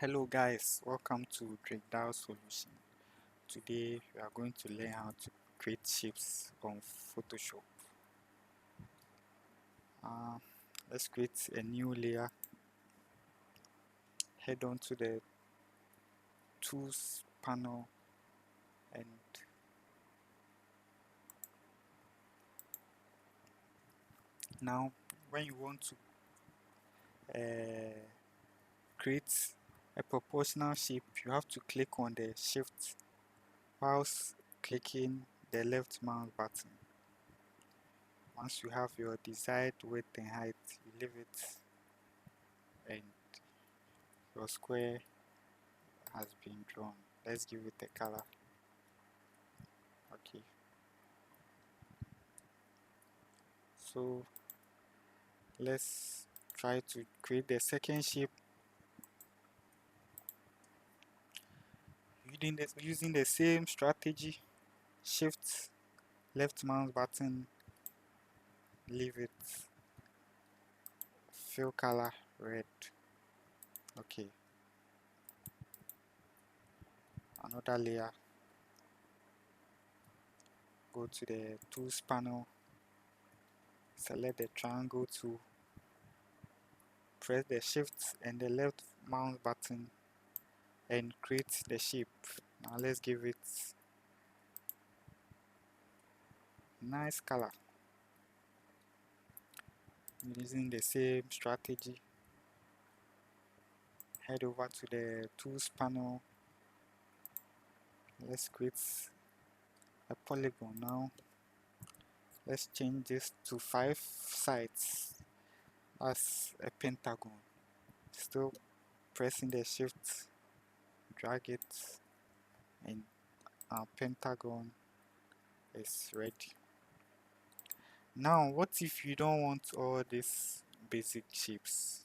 Hello guys, welcome to DrakeDAO Solution. Today we are going to learn how to create shapes on Photoshop. Let's create a new layer. Head on to the Tools panel and now when you want to create a proportional shape, you have to click on the Shift whilst clicking the left mouse button. Once you have your desired width and height, you leave it and your square has been drawn. Let's give it a color. Okay, so let's try to create the second shape using the same strategy. Shift left mouse button, leave it fill color red. Okay, another layer, go to the Tools panel, select the triangle tool, press the Shift and the left mouse button and create the shape. Now let's give it nice color using the same strategy. Head over to the Tools panel. Let's create a polygon now. Let's change this to 5 sides as a pentagon. Still pressing the Shift, drag it, and our pentagon is ready. Now, what if you don't want all these basic shapes?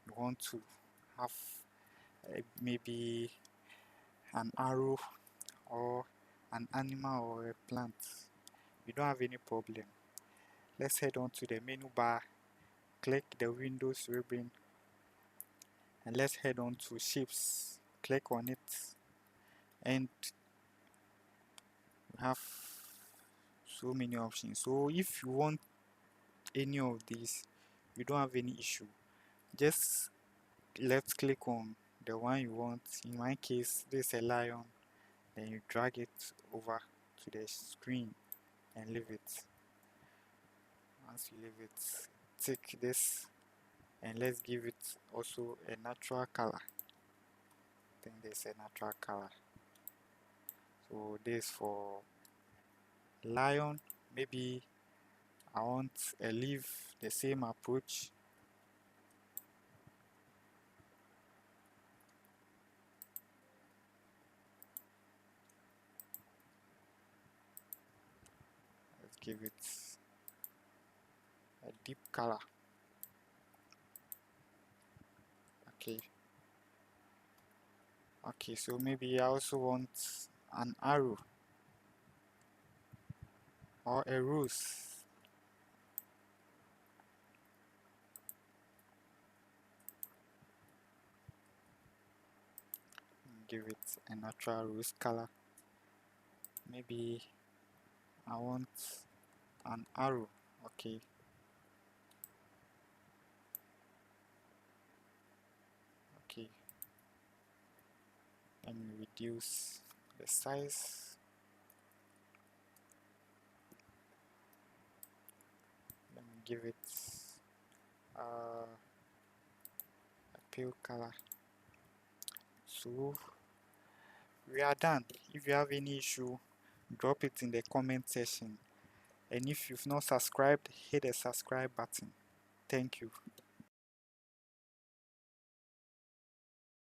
You want to have maybe an arrow or an animal or a plant. You don't have any problem. Let's head on to the menu bar, click the Windows ribbon, and let's head on to shapes. Click on it, and we have so many options. So if you want any of these, you don't have any issue. Just left click on the one you want. In my case, this is a lion. Then you drag it over to the screen and leave it. Once you leave it, tick this and let's give it also a natural color. I think there's a natural color. So this for lion. Maybe I want a leaf, the same approach. Let's give it a deep color. Okay, so maybe I also want an arrow or a rose. Give it a natural rose color. Maybe I want an arrow. Okay, let me reduce the size. Let me give it a pale color. So we are done. If you have any issue, drop it in the comment section, and if you've not subscribed, hit the subscribe button. Thank you.